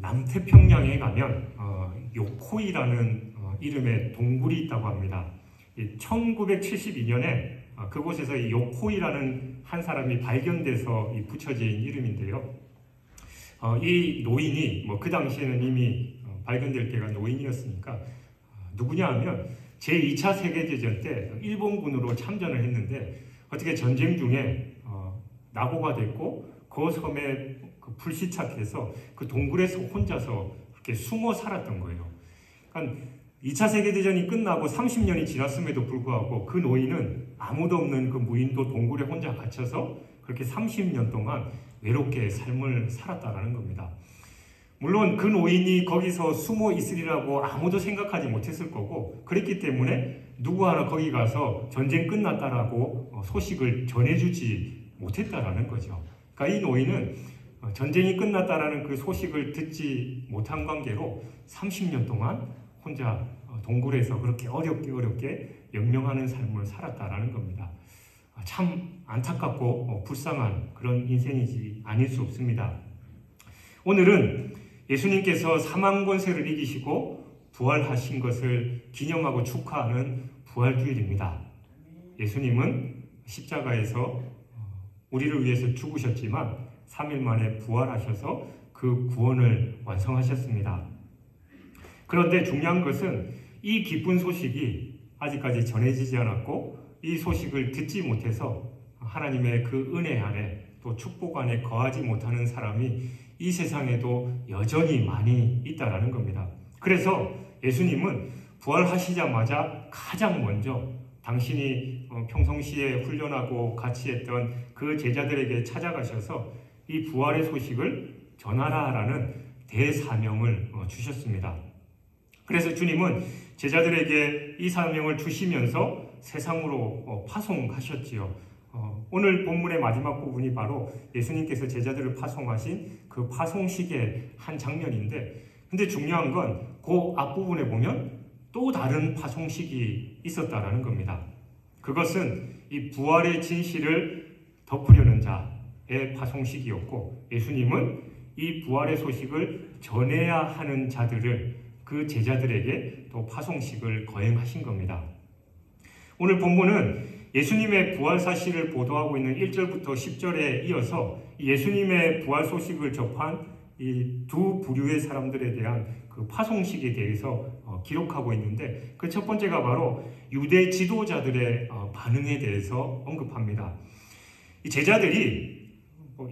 남태평양에 가면 요코이라는 이름의 동굴이 있다고 합니다. 1972년에 그곳에서 이 요코이라는 한 사람이 발견돼서 붙여진 이름인데요. 이 노인이 그 당시에는 이미 발견될 때가 노인이었으니까 누구냐 하면 제2차 세계대전 때 일본군으로 참전을 했는데 어떻게 전쟁 중에 낙오가 됐고 그 섬에 불시착해서 그 동굴에서 혼자서 그렇게 숨어 살았던 거예요. 그러니까 2차 세계대전이 끝나고 30년이 지났음에도 불구하고 그 노인은 아무도 없는 그 무인도 동굴에 혼자 갇혀서 그렇게 30년 동안 외롭게 삶을 살았다라는 겁니다. 물론 그 노인이 거기서 숨어 있으리라고 아무도 생각하지 못했을 거고 그랬기 때문에 누구 하나 거기 가서 전쟁 끝났다라고 소식을 전해주지 못했다라는 거죠. 그러니까 이 노인은 전쟁이 끝났다라는 그 소식을 듣지 못한 관계로 30년 동안 혼자 동굴에서 그렇게 어렵게 영명하는 삶을 살았다라는 겁니다. 참 안타깝고 불쌍한 그런 인생이지 아닐 수 없습니다. 오늘은 예수님께서 사망 권세를 이기시고 부활하신 것을 기념하고 축하하는 부활주일입니다. 예수님은 십자가에서 우리를 위해서 죽으셨지만 3일 만에 부활하셔서 그 구원을 완성하셨습니다. 그런데 중요한 것은 이 기쁜 소식이 아직까지 전해지지 않았고 이 소식을 듣지 못해서 하나님의 그 은혜 안에 또 축복 안에 거하지 못하는 사람이 이 세상에도 여전히 많이 있다라는 겁니다. 그래서 예수님은 부활하시자마자 가장 먼저 당신이 평상시에 훈련하고 같이 했던 그 제자들에게 찾아가셔서 이 부활의 소식을 전하라라는 대사명을 주셨습니다. 그래서 주님은 제자들에게 이 사명을 주시면서 세상으로 파송하셨지요. 오늘 본문의 마지막 부분이 바로 예수님께서 제자들을 파송하신 그 파송식의 한 장면인데, 근데 중요한 건 그 앞부분에 보면 또 다른 파송식이 있었다라는 겁니다. 그것은 이 부활의 진실을 덮으려는 자의 파송식이었고, 예수님은 이 부활의 소식을 전해야 하는 자들을 그 제자들에게 또 파송식을 거행하신 겁니다. 오늘 본문은 예수님의 부활 사실을 보도하고 있는 1절부터 10절에 이어서 예수님의 부활 소식을 접한 이 두 부류의 사람들에 대한 그 파송식에 대해서 기록하고 있는데, 그 첫 번째가 바로 유대 지도자들의 반응에 대해서 언급합니다. 이 제자들이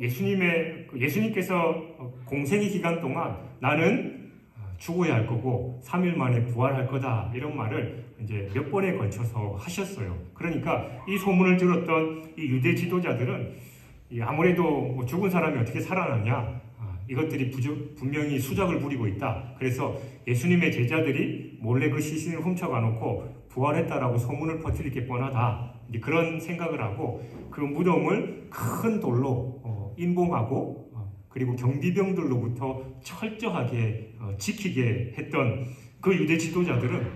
예수님께서 공생의 기간 동안 나는 죽어야 할 거고 3일 만에 부활할 거다, 이런 말을 이제 몇 번에 걸쳐서 하셨어요. 그러니까 이 소문을 들었던 이 유대 지도자들은 아무래도 죽은 사람이 어떻게 살아나냐, 이것들이 분명히 수작을 부리고 있다. 그래서 예수님의 제자들이 몰래 그 시신을 훔쳐가 놓고 부활했다라고 소문을 퍼뜨릴 게 뻔하다, 그런 생각을 하고 그 무덤을 큰 돌로 임봉하고 그리고 경비병들로부터 철저하게 지키게 했던 그 유대 지도자들은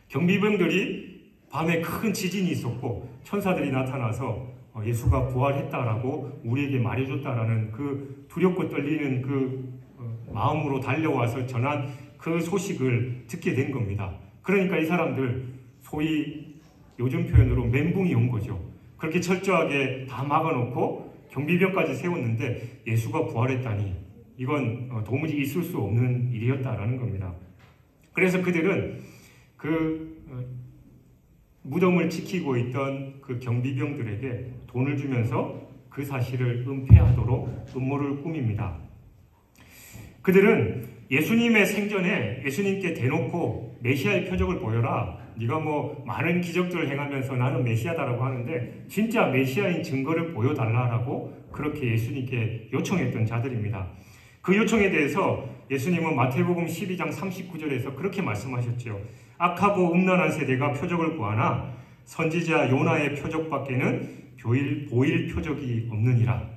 경비병들이 밤에 큰 지진이 있었고 천사들이 나타나서 예수가 부활했다라고 우리에게 말해줬다라는 그 두렵고 떨리는 그 마음으로 달려와서 전한 그 소식을 듣게 된 겁니다. 그러니까 이 사람들 소위 요즘 표현으로 멘붕이 온 거죠. 그렇게 철저하게 다 막아놓고 경비병까지 세웠는데 예수가 부활했다니 이건 도무지 있을 수 없는 일이었다라는 겁니다. 그래서 그들은 그 무덤을 지키고 있던 그 경비병들에게 돈을 주면서 그 사실을 은폐하도록 음모를 꾸밉니다. 그들은 예수님의 생전에 예수님께 대놓고 메시아의 표적을 보여라, 네가 많은 기적들을 행하면서 나는 메시아다라고 하는데 진짜 메시아인 증거를 보여달라라고 그렇게 예수님께 요청했던 자들입니다. 그 요청에 대해서 예수님은 마태복음 12장 39절에서 그렇게 말씀하셨죠. 악하고 음란한 세대가 표적을 구하나 선지자 요나의 표적밖에는 보일 표적이 없느니라.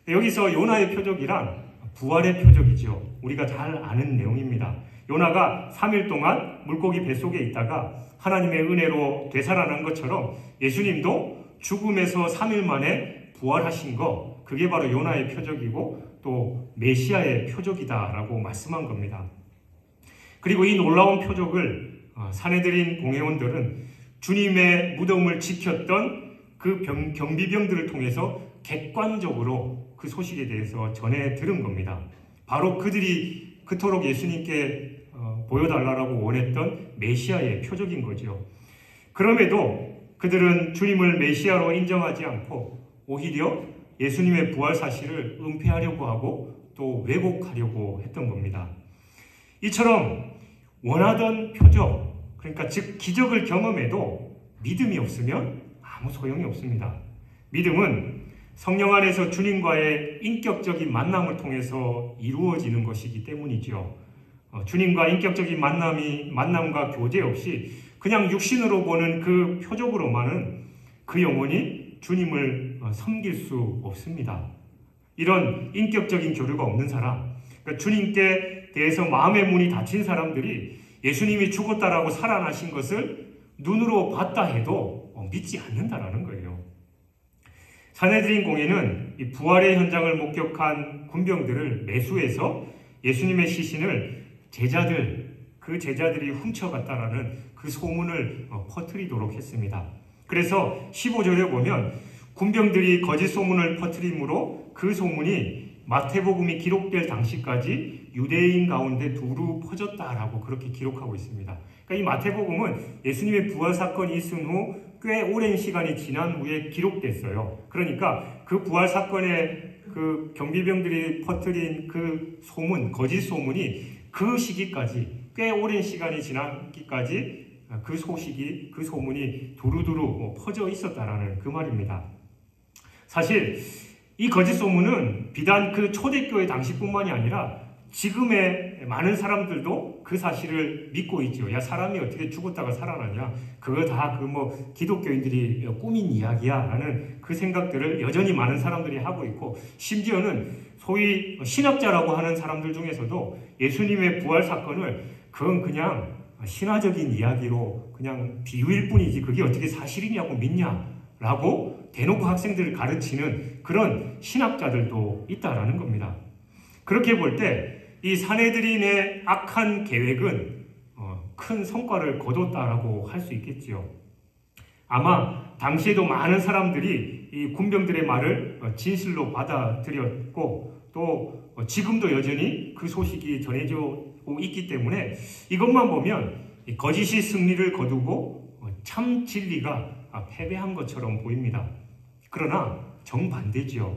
여기서 요나의 표적이란 부활의 표적이죠. 우리가 잘 아는 내용입니다. 요나가 3일 동안 물고기 뱃속에 있다가 하나님의 은혜로 되살아난 것처럼 예수님도 죽음에서 3일 만에 부활하신 거, 그게 바로 요나의 표적이고 또 메시아의 표적이다라고 말씀한 겁니다. 그리고 이 놀라운 표적을 산헤드린 공회원들은 주님의 무덤을 지켰던 그 경비병들을 통해서 객관적으로 그 소식에 대해서 전해 들은 겁니다. 바로 그들이 그토록 예수님께 보여달라고 원했던 메시아의 표적인 거죠. 그럼에도 그들은 주님을 메시아로 인정하지 않고 오히려 예수님의 부활 사실을 은폐하려고 하고 또 왜곡하려고 했던 겁니다. 이처럼 원하던 표적, 그러니까 즉 기적을 경험해도 믿음이 없으면 아무 소용이 없습니다. 믿음은 성령 안에서 주님과의 인격적인 만남을 통해서 이루어지는 것이기 때문이죠. 주님과 인격적인 만남과 교제 없이 그냥 육신으로 보는 그 표적으로만은 그 영혼이 주님을 섬길 수 없습니다. 이런 인격적인 교류가 없는 사람, 그러니까 주님께 대해서 마음의 문이 닫힌 사람들이 예수님이 죽었다라고 살아나신 것을 눈으로 봤다 해도 믿지 않는다라는 거예요. 산헤드린 공회는 이 부활의 현장을 목격한 군병들을 매수해서 예수님의 시신을 그 제자들이 훔쳐갔다라는 그 소문을 퍼뜨리도록 했습니다. 그래서 15절에 보면 군병들이 거짓 소문을 퍼뜨림으로 그 소문이 마태복음이 기록될 당시까지 유대인 가운데 두루 퍼졌다라고 그렇게 기록하고 있습니다. 그러니까 이 마태복음은 예수님의 부활 사건이 있은 후 꽤 오랜 시간이 지난 후에 기록됐어요. 그러니까 그 부활 사건의 그 경비병들이 퍼뜨린 그 소문, 거짓 소문이 그 시기까지 꽤 오랜 시간이 지나기까지 그 소문이 두루두루 퍼져 있었다라는 그 말입니다. 사실 이 거짓 소문은 비단 그 초대교회 당시뿐만이 아니라 지금의 많은 사람들도 그 사실을 믿고 있죠. 야, 사람이 어떻게 죽었다가 살아나냐? 그거 다 기독교인들이 꾸민 이야기야. 라는 그 생각들을 여전히 많은 사람들이 하고 있고, 심지어는 소위 신학자라고 하는 사람들 중에서도 예수님의 부활 사건을 그건 그냥 신화적인 이야기로 그냥 비유일 뿐이지 그게 어떻게 사실이냐고 믿냐라고 대놓고 학생들을 가르치는 그런 신학자들도 있다라는 겁니다. 그렇게 볼 때 이 산헤드린의 악한 계획은 큰 성과를 거뒀다라고 할 수 있겠지요. 아마 당시에도 많은 사람들이 이 군병들의 말을 진실로 받아들였고 또 지금도 여전히 그 소식이 전해지고 있기 때문에 이것만 보면 거짓이 승리를 거두고 참 진리가 패배한 것처럼 보입니다. 그러나 정반대지요.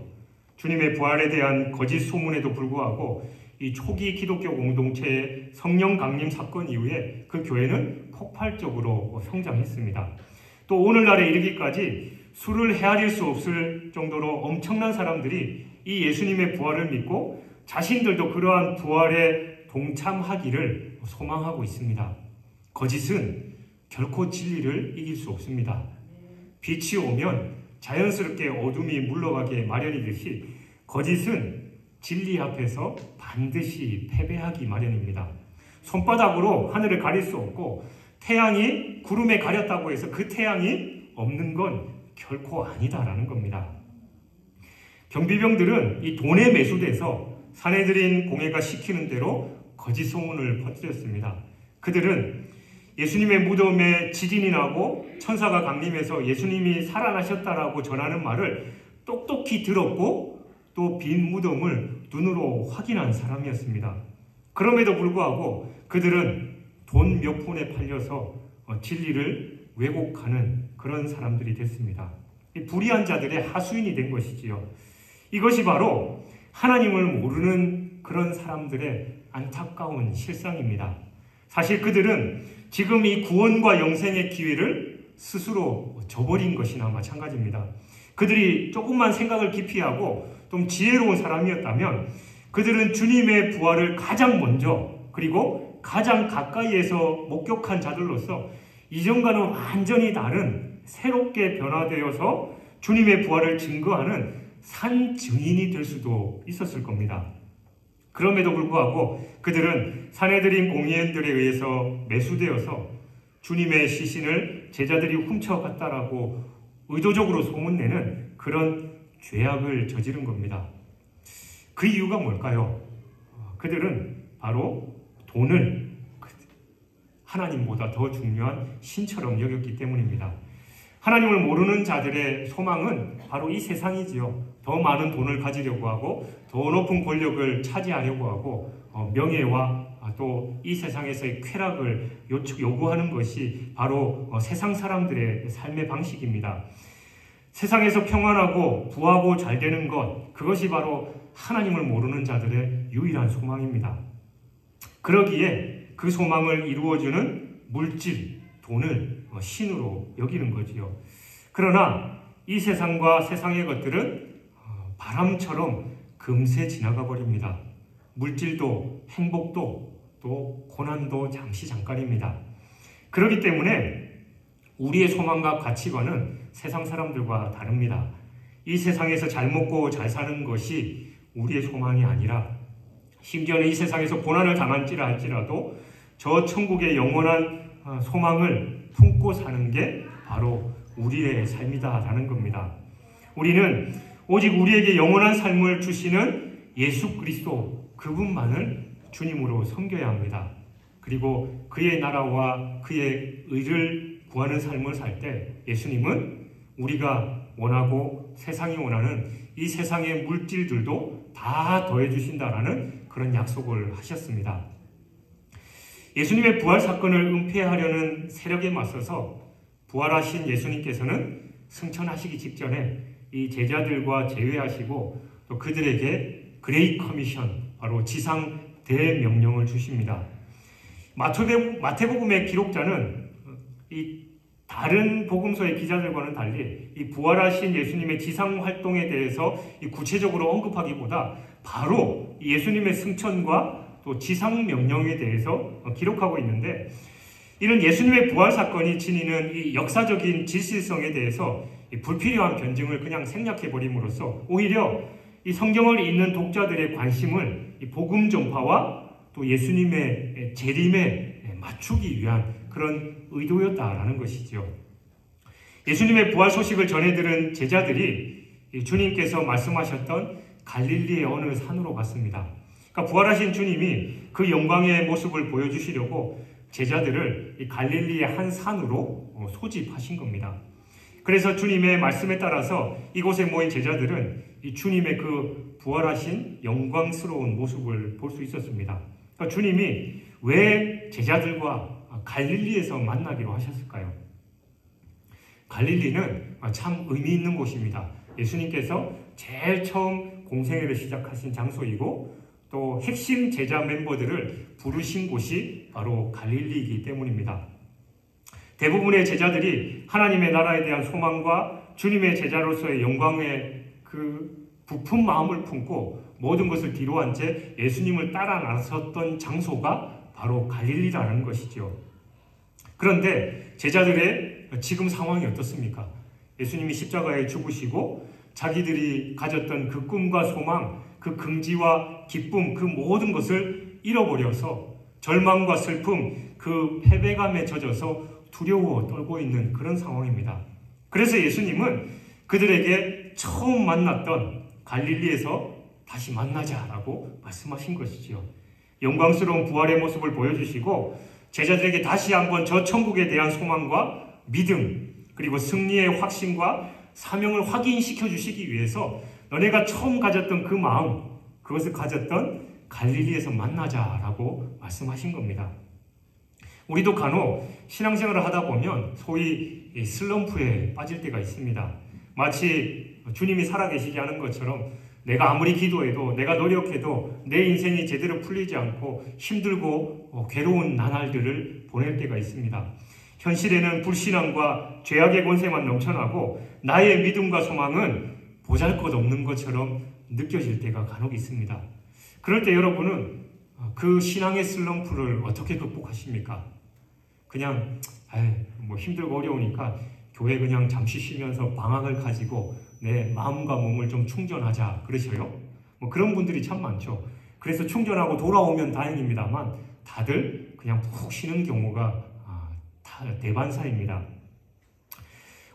주님의 부활에 대한 거짓 소문에도 불구하고 이 초기 기독교 공동체의 성령 강림 사건 이후에 그 교회는 폭발적으로 성장했습니다. 또 오늘날에 이르기까지 수를 헤아릴 수 없을 정도로 엄청난 사람들이 이 예수님의 부활을 믿고 자신들도 그러한 부활에 동참하기를 소망하고 있습니다. 거짓은 결코 진리를 이길 수 없습니다. 빛이 오면 자연스럽게 어둠이 물러가게 마련이듯이 거짓은 진리 앞에서 반드시 패배하기 마련입니다. 손바닥으로 하늘을 가릴 수 없고 태양이 구름에 가렸다고 해서 그 태양이 없는 건 결코 아니다라는 겁니다. 경비병들은 이 돈에 매수돼서 산헤드린 공회가 시키는 대로 거짓 소문을 퍼뜨렸습니다. 그들은 예수님의 무덤에 지진이 나고 천사가 강림해서 예수님이 살아나셨다라고 전하는 말을 똑똑히 들었고 또 빈 무덤을 눈으로 확인한 사람이었습니다. 그럼에도 불구하고 그들은 돈 몇 푼에 팔려서 진리를 왜곡하는 그런 사람들이 됐습니다. 불의한 자들의 하수인이 된 것이지요. 이것이 바로 하나님을 모르는 그런 사람들의 안타까운 실상입니다. 사실 그들은 지금 이 구원과 영생의 기회를 스스로 저버린 것이나 마찬가지입니다. 그들이 조금만 생각을 깊이 하고 좀 지혜로운 사람이었다면 그들은 주님의 부활을 가장 먼저 그리고 가장 가까이에서 목격한 자들로서 이전과는 완전히 다른 새롭게 변화되어서 주님의 부활을 증거하는 산 증인이 될 수도 있었을 겁니다. 그럼에도 불구하고 그들은 산헤드린 공회원들에 의해서 매수되어서 주님의 시신을 제자들이 훔쳐갔다라고 의도적으로 소문내는 그런 죄악을 저지른 겁니다. 그 이유가 뭘까요? 그들은 바로 돈을 하나님보다 더 중요한 신처럼 여겼기 때문입니다. 하나님을 모르는 자들의 소망은 바로 이 세상이지요. 더 많은 돈을 가지려고 하고 더 높은 권력을 차지하려고 하고 명예와 또 이 세상에서의 쾌락을 요구하는 것이 바로 세상 사람들의 삶의 방식입니다. 세상에서 평안하고 부하고 잘 되는 것, 그것이 바로 하나님을 모르는 자들의 유일한 소망입니다. 그러기에 그 소망을 이루어주는 물질, 돈을 신으로 여기는 거지요. 그러나 이 세상과 세상의 것들은 바람처럼 금세 지나가 버립니다. 물질도 행복도 또 고난도 잠시 잠깐입니다. 그렇기 때문에 우리의 소망과 가치관은 세상 사람들과 다릅니다. 이 세상에서 잘 먹고 잘 사는 것이 우리의 소망이 아니라 심지어는 이 세상에서 고난을 당할지라 할지라도 저 천국의 영원한 소망을 품고 사는 게 바로 우리의 삶이다라는 겁니다. 우리는 오직 우리에게 영원한 삶을 주시는 예수 그리스도 그분만을 주님으로 섬겨야 합니다. 그리고 그의 나라와 그의 의를 구하는 삶을 살 때 예수님은 우리가 원하고 세상이 원하는 이 세상의 물질들도 다 더해 주신다라는 그런 약속을 하셨습니다. 예수님의 부활 사건을 은폐하려는 세력에 맞서서 부활하신 예수님께서는 승천하시기 직전에 이 제자들과 제외하시고 또 그들에게 그레이트 커미션, 바로 지상 대명령을 주십니다. 마태복음의 기록자는 이 다른 복음서의 기자들과는 달리 이 부활하신 예수님의 지상 활동에 대해서 구체적으로 언급하기보다 바로 예수님의 승천과 또 지상 명령에 대해서 기록하고 있는데, 이런 예수님의 부활 사건이 지니는 이 역사적인 진실성에 대해서 이 불필요한 변증을 그냥 생략해 버림으로써 오히려 이 성경을 읽는 독자들의 관심을 이 복음 전파와 또 예수님의 재림에 맞추기 위한 그런 의도였다라는 것이죠. 예수님의 부활 소식을 전해들은 제자들이 주님께서 말씀하셨던 갈릴리의 어느 산으로 갔습니다. 그러니까 부활하신 주님이 그 영광의 모습을 보여주시려고 제자들을 이 갈릴리의 한 산으로 소집하신 겁니다. 그래서 주님의 말씀에 따라서 이곳에 모인 제자들은 이 주님의 그 부활하신 영광스러운 모습을 볼 수 있었습니다. 그러니까 주님이 왜 제자들과 갈릴리에서 만나기로 하셨을까요? 갈릴리는 참 의미 있는 곳입니다. 예수님께서 제일 처음 공생애를 시작하신 장소이고 또 핵심 제자 멤버들을 부르신 곳이 바로 갈릴리이기 때문입니다. 대부분의 제자들이 하나님의 나라에 대한 소망과 주님의 제자로서의 영광의 그 부푼 마음을 품고 모든 것을 뒤로한 채 예수님을 따라 나섰던 장소가 바로 갈릴리라는 것이죠. 그런데 제자들의 지금 상황이 어떻습니까? 예수님이 십자가에 죽으시고 자기들이 가졌던 그 꿈과 소망, 그 긍지와 기쁨, 그 모든 것을 잃어버려서 절망과 슬픔, 그 패배감에 젖어서 두려워 떨고 있는 그런 상황입니다. 그래서 예수님은 그들에게 처음 만났던 갈릴리에서 다시 만나자라고 말씀하신 것이지요. 영광스러운 부활의 모습을 보여주시고 제자들에게 다시 한번 저 천국에 대한 소망과 믿음, 그리고 승리의 확신과 사명을 확인시켜 주시기 위해서 너네가 처음 가졌던 그 마음, 그것을 가졌던 갈릴리에서 만나자라고 말씀하신 겁니다. 우리도 간혹 신앙생활을 하다 보면 소위 슬럼프에 빠질 때가 있습니다. 마치 주님이 살아계시지 않은 것처럼 내가 아무리 기도해도 내가 노력해도 내 인생이 제대로 풀리지 않고 힘들고 괴로운 나날들을 보낼 때가 있습니다. 현실에는 불신앙과 죄악의 권세만 넘쳐나고 나의 믿음과 소망은 보잘것없는 것처럼 느껴질 때가 간혹 있습니다. 그럴 때 여러분은 그 신앙의 슬럼프를 어떻게 극복하십니까? 그냥 뭐 힘들고 어려우니까 교회 그냥 잠시 쉬면서 방학을 가지고 내 마음과 몸을 좀 충전하자 그러셔요? 뭐 그런 분들이 참 많죠. 그래서 충전하고 돌아오면 다행입니다만 다들 그냥 푹 쉬는 경우가 대반사입니다.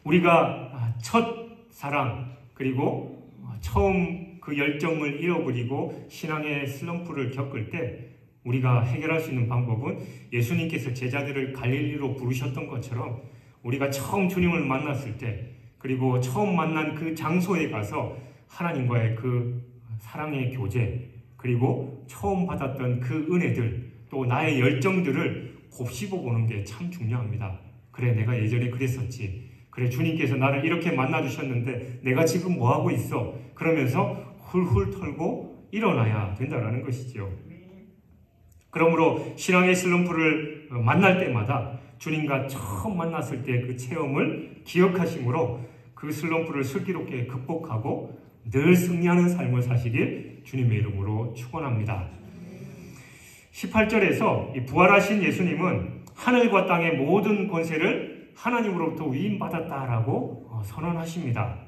우리가 첫 사랑 그리고 처음 그 열정을 잃어버리고 신앙의 슬럼프를 겪을 때 우리가 해결할 수 있는 방법은 예수님께서 제자들을 갈릴리로 부르셨던 것처럼 우리가 처음 주님을 만났을 때 그리고 처음 만난 그 장소에 가서 하나님과의 그 사랑의 교제 그리고 처음 받았던 그 은혜들 또 나의 열정들을 곱씹어 보는 게 참 중요합니다. 그래, 내가 예전에 그랬었지. 그래, 주님께서 나를 이렇게 만나주셨는데 내가 지금 뭐하고 있어? 그러면서 훌훌 털고 일어나야 된다는 것이지요. 그러므로 신앙의 슬럼프를 만날 때마다 주님과 처음 만났을 때 그 체험을 기억하심으로 그 슬럼프를 슬기롭게 극복하고 늘 승리하는 삶을 사시길 주님의 이름으로 축원합니다. 18절에서 부활하신 예수님은 하늘과 땅의 모든 권세를 하나님으로부터 위임받았다라고 선언하십니다.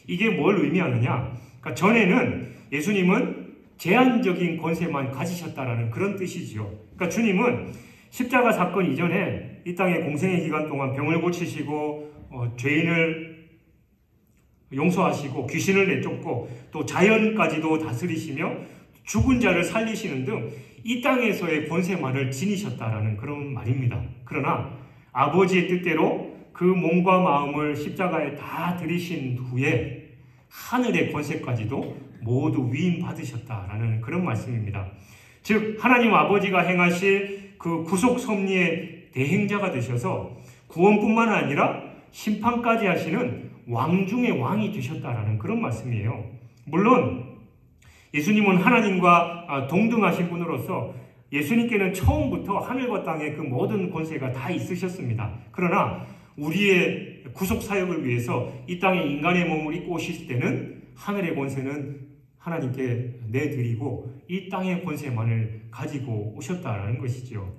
이게 뭘 의미하느냐? 그러니까 전에는 예수님은 제한적인 권세만 가지셨다라는 그런 뜻이지요. 그러니까 주님은 십자가 사건 이전에 이 땅의 공생의 기간 동안 병을 고치시고 죄인을 용서하시고 귀신을 내쫓고 또 자연까지도 다스리시며 죽은 자를 살리시는 등 이 땅에서의 권세만을 지니셨다라는 그런 말입니다. 그러나 아버지의 뜻대로 그 몸과 마음을 십자가에 다 들이신 후에 하늘의 권세까지도 모두 위임받으셨다라는 그런 말씀입니다. 즉 하나님 아버지가 행하실 그 구속 섭리의 대행자가 되셔서 구원뿐만 아니라 심판까지 하시는 왕 중의 왕이 되셨다라는 그런 말씀이에요. 물론 예수님은 하나님과 동등하신 분으로서 예수님께는 처음부터 하늘과 땅의 그 모든 권세가 다 있으셨습니다. 그러나 우리의 구속 사역을 위해서 이 땅에 인간의 몸을 입고 오실 때는 하늘의 권세는 하나님께 내드리고 이 땅의 권세만을 가지고 오셨다라는 것이죠.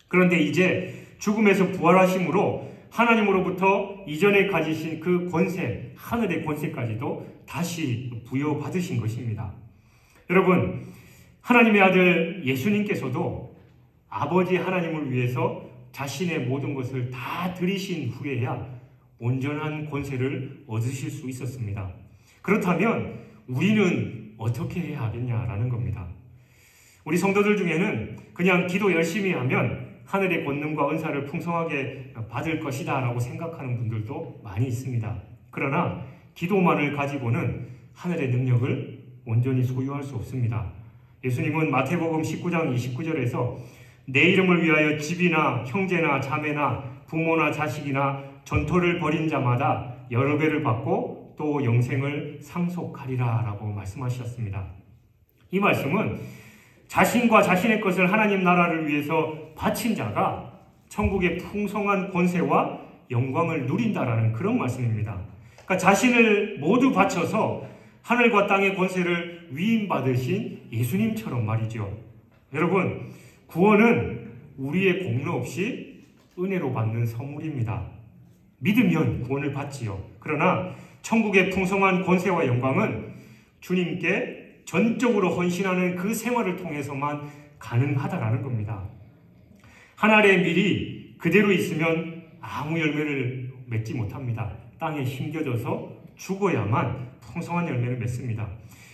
그런데 이제 죽음에서 부활하심으로 하나님으로부터 이전에 가지신 그 권세, 하늘의 권세까지도 다시 부여받으신 것입니다. 여러분, 하나님의 아들 예수님께서도 아버지 하나님을 위해서 자신의 모든 것을 다 들이신 후에야 온전한 권세를 얻으실 수 있었습니다. 그렇다면 우리는 어떻게 해야 하겠냐라는 겁니다. 우리 성도들 중에는 그냥 기도 열심히 하면 하늘의 권능과 은사를 풍성하게 받을 것이다 라고 생각하는 분들도 많이 있습니다. 그러나 기도만을 가지고는 하늘의 능력을 온전히 소유할 수 없습니다. 예수님은 마태복음 19장 29절에서 내 이름을 위하여 집이나 형제나 자매나 부모나 자식이나 전토를 벌인 자마다 여러 배를 받고 또 영생을 상속하리라 라고 말씀하셨습니다. 이 말씀은 자신과 자신의 것을 하나님 나라를 위해서 바친 자가 천국의 풍성한 권세와 영광을 누린다라는 그런 말씀입니다. 그러니까 자신을 모두 바쳐서 하늘과 땅의 권세를 위임받으신 예수님처럼 말이죠. 여러분, 구원은 우리의 공로 없이 은혜로 받는 선물입니다. 믿으면 구원을 받지요. 그러나 천국의 풍성한 권세와 영광은 주님께 전적으로 헌신하는 그 생활을 통해서만 가능하다라는 겁니다. 한 알의 밀이 그대로 있으면 아무 열매를 맺지 못합니다. 땅에 심겨져서 죽어야만 풍성한 열매를 맺습니다.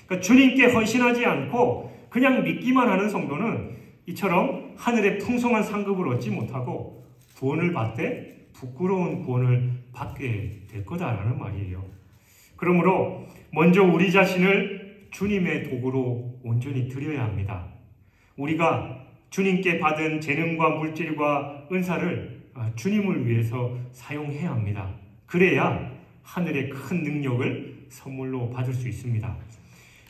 그러니까 주님께 헌신하지 않고 그냥 믿기만 하는 성도는 이처럼 하늘의 풍성한 상급을 얻지 못하고 구원을 받되 부끄러운 구원을 받게 될 거다라는 말이에요. 그러므로 먼저 우리 자신을 주님의 도구로 온전히 드려야 합니다. 우리가 주님께 받은 재능과 물질과 은사를 주님을 위해서 사용해야 합니다. 그래야 하늘의 큰 능력을 선물로 받을 수 있습니다.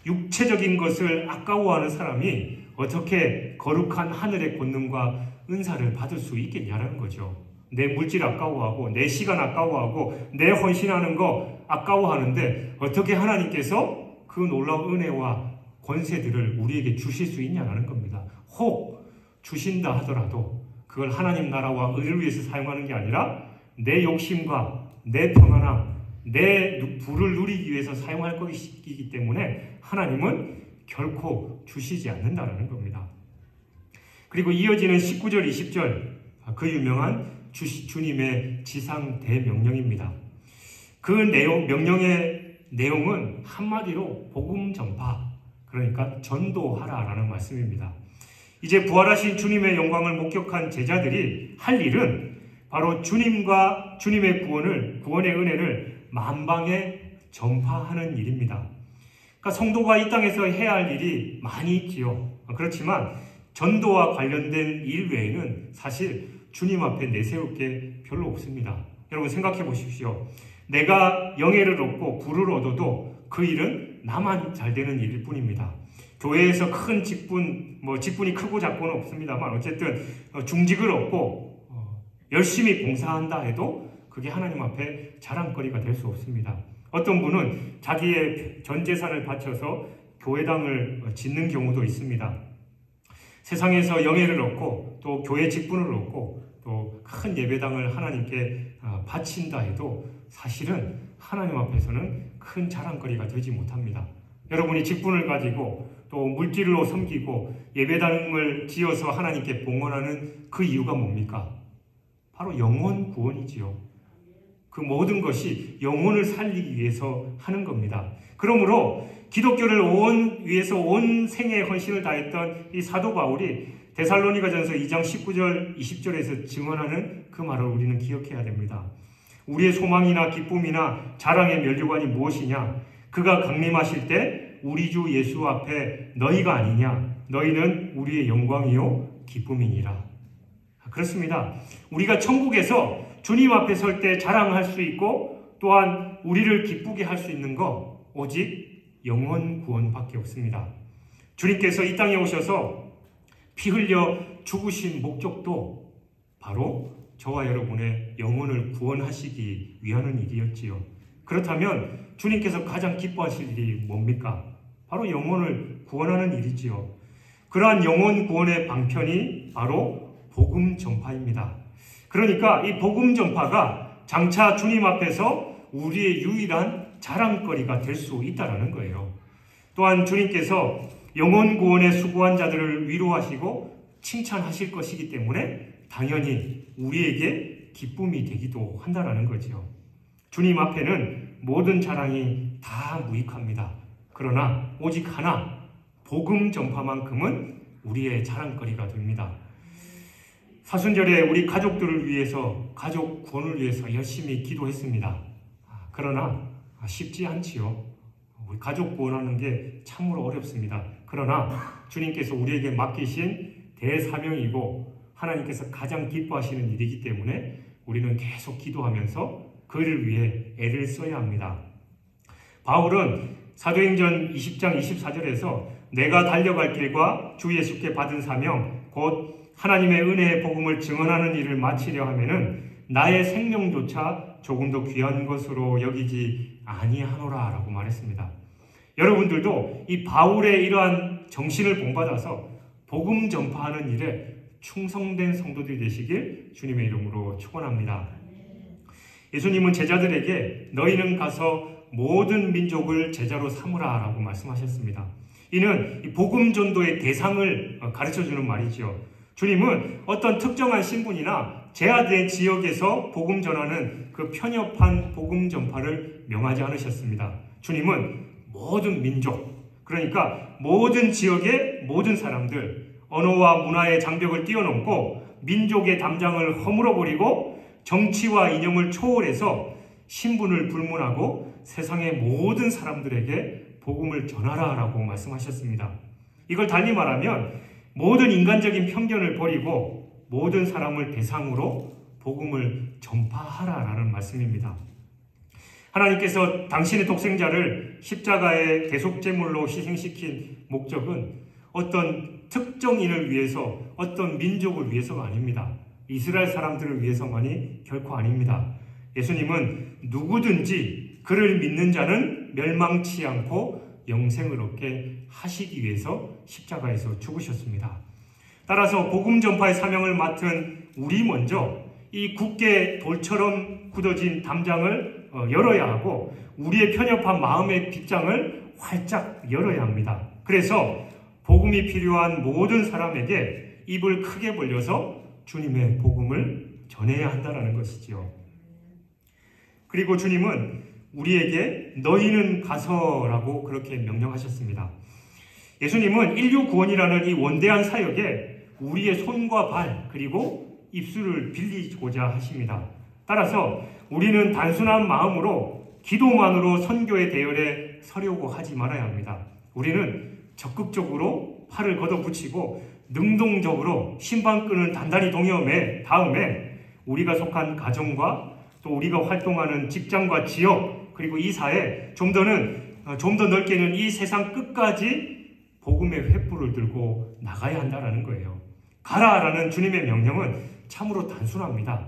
육체적인 것을 아까워하는 사람이 어떻게 거룩한 하늘의 권능과 은사를 받을 수 있겠냐는 거죠. 내 물질 아까워하고 내 시간 아까워하고 내 헌신하는 거 아까워하는데 어떻게 하나님께서 그 놀라운 은혜와 권세들을 우리에게 주실 수 있냐는 겁니다. 혹 주신다 하더라도 그걸 하나님 나라와 의를 위해서 사용하는 게 아니라 내 욕심과 내 평안함, 내 부를 누리기 위해서 사용할 것이기 때문에 하나님은 결코 주시지 않는다는 겁니다. 그리고 이어지는 19절, 20절 그 유명한 주님의 지상 대명령입니다. 그 명령의 내용은 한마디로 복음 전파, 그러니까 전도하라라는 말씀입니다. 이제 부활하신 주님의 영광을 목격한 제자들이 할 일은 바로 주님과 주님의 구원의 은혜를 만방에 전파하는 일입니다. 그러니까 성도가 이 땅에서 해야 할 일이 많이 있지요. 그렇지만 전도와 관련된 일 외에는 사실 주님 앞에 내세울 게 별로 없습니다. 여러분 생각해 보십시오. 내가 영예를 얻고 부를 얻어도 그 일은 나만 잘 되는 일일 뿐입니다. 교회에서 큰 직분이 크고 작고는 없습니다만 어쨌든 중직을 얻고 열심히 봉사한다 해도 그게 하나님 앞에 자랑거리가 될 수 없습니다. 어떤 분은 자기의 전 재산을 바쳐서 교회당을 짓는 경우도 있습니다. 세상에서 영예를 얻고 또 교회 직분을 얻고 또 큰 예배당을 하나님께 바친다 해도 사실은 하나님 앞에서는 큰 자랑거리가 되지 못합니다. 여러분이 직분을 가지고 또 물질로 섬기고 예배당을 지어서 하나님께 봉헌하는 그 이유가 뭡니까? 바로 영혼 구원이지요. 그 모든 것이 영혼을 살리기 위해서 하는 겁니다. 그러므로 기독교를 위해서 온 생의 헌신을 다했던 이 사도 바울이 데살로니가전서 2장 19절 20절에서 증언하는 그 말을 우리는 기억해야 됩니다. 우리의 소망이나 기쁨이나 자랑의 면류관이 무엇이냐? 그가 강림하실 때 우리 주 예수 앞에 너희가 아니냐? 너희는 우리의 영광이요 기쁨이니라. 그렇습니다. 우리가 천국에서 주님 앞에 설 때 자랑할 수 있고 또한 우리를 기쁘게 할 수 있는 거 오직 영혼 구원밖에 없습니다. 주님께서 이 땅에 오셔서 피 흘려 죽으신 목적도 바로 저와 여러분의 영혼을 구원하시기 위한 일이었지요. 그렇다면 주님께서 가장 기뻐하실 일이 뭡니까? 바로 영혼을 구원하는 일이지요. 그러한 영혼 구원의 방편이 바로 복음 전파입니다. 그러니까 이 복음 전파가 장차 주님 앞에서 우리의 유일한 자랑거리가 될 수 있다는 거예요. 또한 주님께서 영혼 구원에 수고한 자들을 위로하시고 칭찬하실 것이기 때문에 당연히 우리에게 기쁨이 되기도 한다는 거죠. 주님 앞에는 모든 자랑이 다 무익합니다. 그러나 오직 하나, 복음 전파만큼은 우리의 자랑거리가 됩니다. 사순절에 우리 가족들을 위해서, 가족 구원을 위해서 열심히 기도했습니다. 그러나 쉽지 않지요. 우리 가족 구원하는 게 참으로 어렵습니다. 그러나 주님께서 우리에게 맡기신 대사명이고 하나님께서 가장 기뻐하시는 일이기 때문에 우리는 계속 기도하면서 그를 위해 애를 써야 합니다. 바울은 사도행전 20장 24절에서 내가 달려갈 길과 주 예수께 받은 사명 곧 하나님의 은혜의 복음을 증언하는 일을 마치려 하면은 나의 생명조차 조금 더 귀한 것으로 여기지 아니하노라 라고 말했습니다. 여러분들도 이 바울의 이러한 정신을 본받아서 복음 전파하는 일에 충성된 성도들이 되시길 주님의 이름으로 축원합니다. 예수님은 제자들에게 너희는 가서 모든 민족을 제자로 삼으라 라고 말씀하셨습니다. 이는 이 복음 전도의 대상을 가르쳐주는 말이죠. 주님은 어떤 특정한 신분이나 제한된 지역에서 복음 전하는 그 편협한 복음 전파를 명하지 않으셨습니다. 주님은 모든 민족, 그러니까 모든 지역의 모든 사람들, 언어와 문화의 장벽을 뛰어넘고 민족의 담장을 허물어버리고 정치와 이념을 초월해서 신분을 불문하고 세상의 모든 사람들에게 복음을 전하라라고 말씀하셨습니다. 이걸 달리 말하면 모든 인간적인 편견을 버리고 모든 사람을 대상으로 복음을 전파하라라는 말씀입니다. 하나님께서 당신의 독생자를 십자가의 대속제물로 희생시킨 목적은 어떤 특정인을 위해서, 어떤 민족을 위해서가 아닙니다. 이스라엘 사람들을 위해서만이 결코 아닙니다. 예수님은 누구든지 그를 믿는 자는 멸망치 않고 영생을 얻게 하시기 위해서 십자가에서 죽으셨습니다. 따라서 복음 전파의 사명을 맡은 우리 먼저 이 굳게 돌처럼 굳어진 담장을 열어야 하고 우리의 편협한 마음의 빗장을 활짝 열어야 합니다. 그래서 복음이 필요한 모든 사람에게 입을 크게 벌려서 주님의 복음을 전해야 한다는 것이지요. 그리고 주님은 우리에게 너희는 가서라고 그렇게 명령하셨습니다. 예수님은 인류 구원이라는 이 원대한 사역에 우리의 손과 발 그리고 입술을 빌리고자 하십니다. 따라서 우리는 단순한 마음으로 기도만으로 선교의 대열에 서려고 하지 말아야 합니다. 우리는 적극적으로 팔을 걷어붙이고 능동적으로 심판끈을 단단히 동여매 다음에 우리가 속한 가정과 또 우리가 활동하는 직장과 지역 그리고 이 사회 좀 더 넓게는 이 세상 끝까지 복음의 횃불을 들고 나가야 한다는 거예요. 가라라는 주님의 명령은 참으로 단순합니다.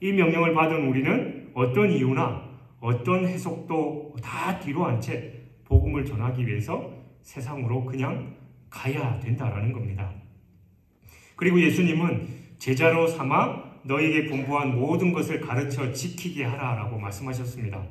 이 명령을 받은 우리는 어떤 이유나 어떤 해석도 다 뒤로 한 채 복음을 전하기 위해서 세상으로 그냥 가야 된다라는 겁니다. 그리고 예수님은 제자로 삼아 너에게 분부한 모든 것을 가르쳐 지키게 하라라고 말씀하셨습니다.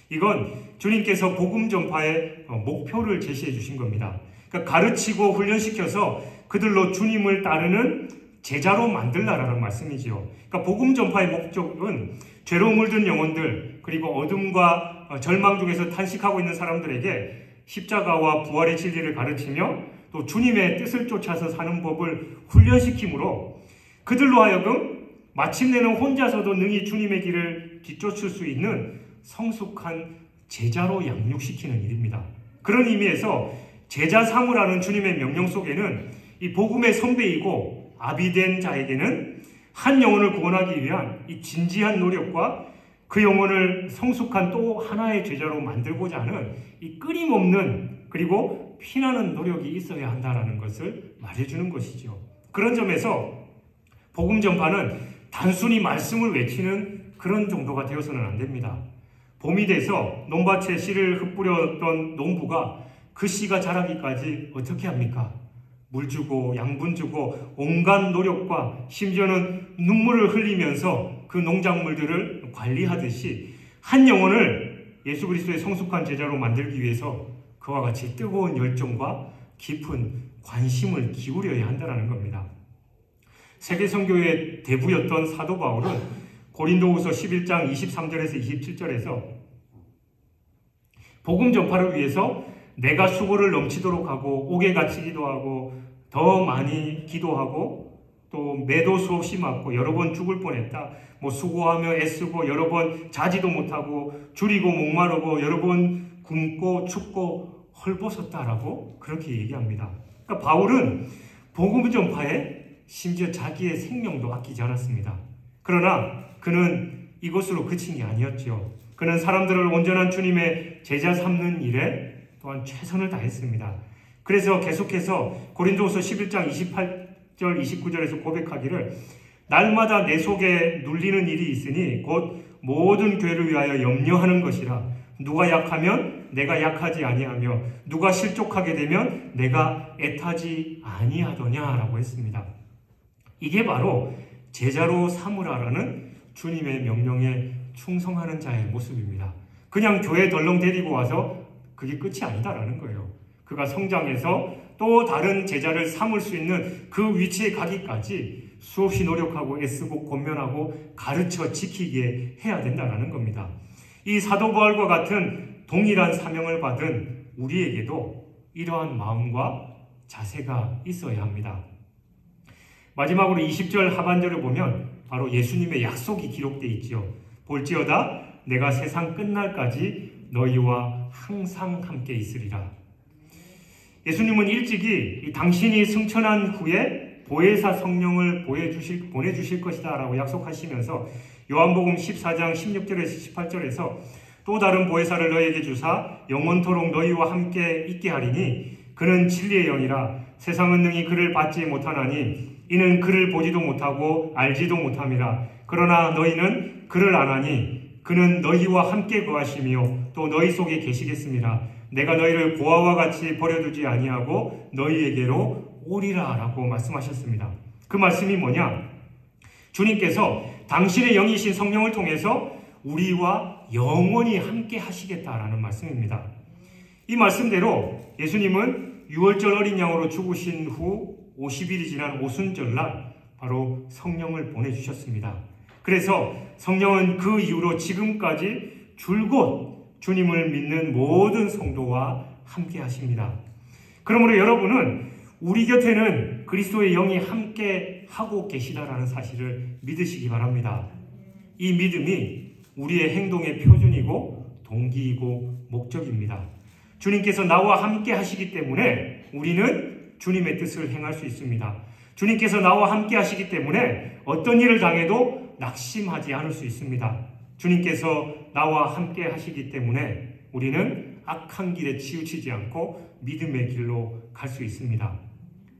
이건 주님께서 복음 전파의 목표를 제시해 주신 겁니다. 그러니까 가르치고 훈련시켜서 그들로 주님을 따르는 제자로 만들라라는 말씀이지요. 그러니까 복음 전파의 목적은 죄로 물든 영혼들 그리고 어둠과 절망 중에서 탄식하고 있는 사람들에게 십자가와 부활의 진리를 가르치며 또 주님의 뜻을 쫓아서 사는 법을 훈련시키므로 그들로 하여금 마침내는 혼자서도 능히 주님의 길을 뒤쫓을 수 있는 성숙한 제자로 양육시키는 일입니다. 그런 의미에서 제자 삼으라는 주님의 명령 속에는 이 복음의 선배이고 아비된 자에게는 한 영혼을 구원하기 위한 이 진지한 노력과 그 영혼을 성숙한 또 하나의 제자로 만들고자 하는 이 끊임없는 그리고 피나는 노력이 있어야 한다는 것을 말해주는 것이죠. 그런 점에서 복음 전파는 단순히 말씀을 외치는 그런 정도가 되어서는 안 됩니다. 봄이 돼서 논밭에 씨를 흩뿌렸던 농부가 그 씨가 자라기까지 어떻게 합니까? 물 주고 양분 주고 온갖 노력과 심지어는 눈물을 흘리면서 그 농작물들을 관리하듯이 한 영혼을 예수 그리스도의 성숙한 제자로 만들기 위해서 그와 같이 뜨거운 열정과 깊은 관심을 기울여야 한다는 겁니다. 세계 선교의 대부였던 사도 바울은 고린도후서 11장 23절에서 27절에서 복음 전파를 위해서 내가 수고를 넘치도록 하고 옥에 갇히기도 하고 더 많이 기도하고 또 매도 수없이 맞고 여러 번 죽을 뻔했다. 수고하며 애쓰고 여러 번 자지도 못하고 줄이고 목마르고 여러 번 굶고 춥고 헐벗었다라고 그렇게 얘기합니다. 그러니까 바울은 복음 전파에 심지어 자기의 생명도 아끼지 않았습니다. 그러나 그는 이것으로 그친 게 아니었죠. 그는 사람들을 온전한 주님의 제자 삼는 일에 또한 최선을 다했습니다. 그래서 계속해서 고린도후서 11장 28절 29절에서 고백하기를 날마다 내 속에 눌리는 일이 있으니 곧 모든 교회를 위하여 염려하는 것이라. 누가 약하면 내가 약하지 아니하며 누가 실족하게 되면 내가 애타지 아니하더냐라고 했습니다. 이게 바로 제자로 삼으라라는 주님의 명령에 충성하는 자의 모습입니다. 그냥 교회 덜렁 데리고 와서 그게 끝이 아니다라는 거예요. 그가 성장해서 또 다른 제자를 삼을 수 있는 그 위치에 가기까지 수없이 노력하고 애쓰고 권면하고 가르쳐 지키게 해야 된다는 겁니다. 이 사도 바울과 같은 동일한 사명을 받은 우리에게도 이러한 마음과 자세가 있어야 합니다. 마지막으로 20절 하반절을 보면 바로 예수님의 약속이 기록되어 있지요. 볼지어다 내가 세상 끝날까지 너희와 항상 함께 있으리라. 예수님은 일찍이 당신이 승천한 후에 보혜사 성령을 보내주실 것이다 라고 약속하시면서 요한복음 14장 16절에서 18절에서 또 다른 보혜사를 너희에게 주사 영원토록 너희와 함께 있게 하리니 그는 진리의 영이라. 세상은 능히 그를 받지 못하나니 이는 그를 보지도 못하고 알지도 못함이라. 그러나 너희는 그를 아나니 그는 너희와 함께 거하시며 또 너희 속에 계시겠습니다. 내가 너희를 보아와 같이 버려두지 아니하고 너희에게로 오리라 라고 말씀하셨습니다. 그 말씀이 뭐냐? 주님께서 당신의 영이신 성령을 통해서 우리와 영원히 함께 하시겠다라는 말씀입니다. 이 말씀대로 예수님은 6월절 어린 양으로 죽으신 후 50일이 지난 오순절날 바로 성령을 보내주셨습니다. 그래서 성령은 그 이후로 지금까지 줄곧 주님을 믿는 모든 성도와 함께 하십니다. 그러므로 여러분은 우리 곁에는 그리스도의 영이 함께 하고 계시다라는 사실을 믿으시기 바랍니다. 이 믿음이 우리의 행동의 표준이고 동기이고 목적입니다. 주님께서 나와 함께 하시기 때문에 우리는 주님의 뜻을 행할 수 있습니다. 주님께서 나와 함께 하시기 때문에 어떤 일을 당해도 낙심하지 않을 수 있습니다. 주님께서 나와 함께 하시기 때문에 우리는 악한 길에 치우치지 않고 믿음의 길로 갈 수 있습니다.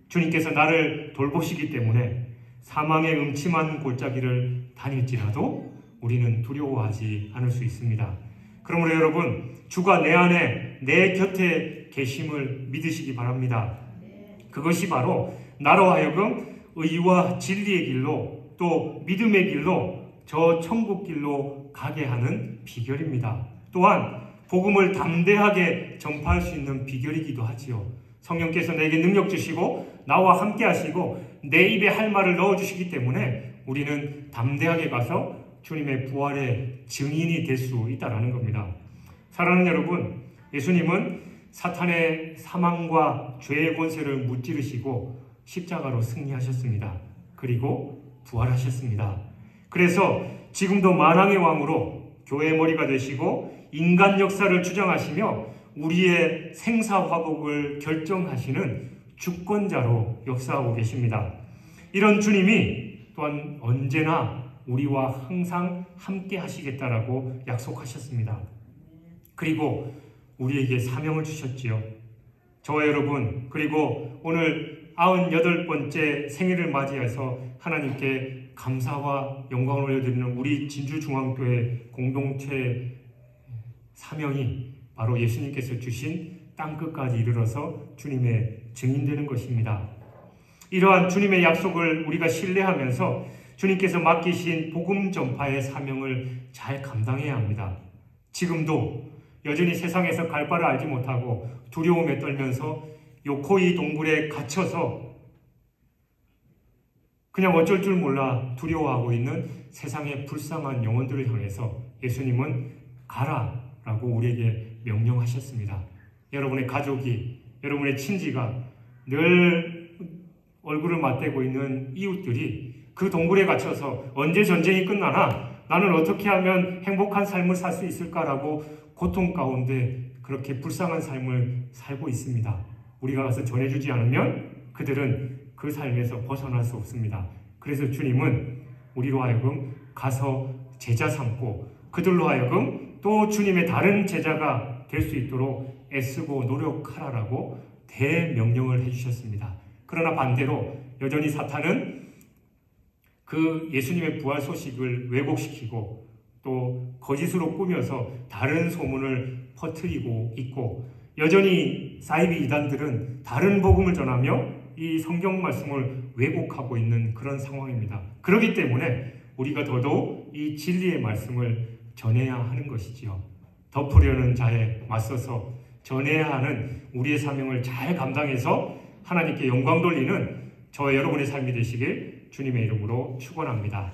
주님께서 나를 돌보시기 때문에 사망의 음침한 골짜기를 다닐지라도 우리는 두려워하지 않을 수 있습니다. 그러므로 여러분, 주가 내 안에 내 곁에 계심을 믿으시기 바랍니다. 그것이 바로 나로 하여금 의와 진리의 길로 또 믿음의 길로 저 천국 길로 가게 하는 비결입니다. 또한 복음을 담대하게 전파할 수 있는 비결이기도 하지요. 성령께서 내게 능력 주시고 나와 함께 하시고 내 입에 할 말을 넣어주시기 때문에 우리는 담대하게 가서 주님의 부활의 증인이 될 수 있다는 겁니다. 사랑하는 여러분, 예수님은 사탄의 사망과 죄의 권세를 무찌르시고 십자가로 승리하셨습니다. 그리고 부활하셨습니다. 그래서 지금도 만왕의 왕으로 교회의 머리가 되시고 인간 역사를 주장하시며 우리의 생사화복을 결정하시는 주권자로 역사하고 계십니다. 이런 주님이 또한 언제나 우리와 항상 함께 하시겠다라고 약속하셨습니다. 그리고 우리에게 사명을 주셨지요. 저와 여러분, 그리고 오늘 98번째 생일을 맞이해서 하나님께 감사와 영광을 올려드리는 우리 진주중앙교회 공동체 사명이 바로 예수님께서 주신 땅끝까지 이르러서 주님의 증인되는 것입니다. 이러한 주님의 약속을 우리가 신뢰하면서 주님께서 맡기신 복음 전파의 사명을 잘 감당해야 합니다. 지금도 여전히 세상에서 갈 바를 알지 못하고 두려움에 떨면서 요코이 동굴에 갇혀서 그냥 어쩔 줄 몰라 두려워하고 있는 세상의 불쌍한 영혼들을 향해서 예수님은 가라라고 우리에게 명령하셨습니다. 여러분의 가족이, 여러분의 친지가, 늘 얼굴을 맞대고 있는 이웃들이 그 동굴에 갇혀서 언제 전쟁이 끝나나 나는 어떻게 하면 행복한 삶을 살 수 있을까라고 고통 가운데 그렇게 불쌍한 삶을 살고 있습니다. 우리가 가서 전해주지 않으면 그들은 그 삶에서 벗어날 수 없습니다. 그래서 주님은 우리로 하여금 가서 제자 삼고 그들로 하여금 또 주님의 다른 제자가 될 수 있도록 애쓰고 노력하라라고 대명령을 해주셨습니다. 그러나 반대로 여전히 사탄은 그 예수님의 부활 소식을 왜곡시키고 또 거짓으로 꾸며서 다른 소문을 퍼뜨리고 있고, 여전히 사이비 이단들은 다른 복음을 전하며 이 성경 말씀을 왜곡하고 있는 그런 상황입니다. 그렇기 때문에 우리가 더더욱 이 진리의 말씀을 전해야 하는 것이지요. 덮으려는 자에 맞서서 전해야 하는 우리의 사명을 잘 감당해서 하나님께 영광 돌리는 저와 여러분의 삶이 되시길 주님의 이름으로 축원합니다.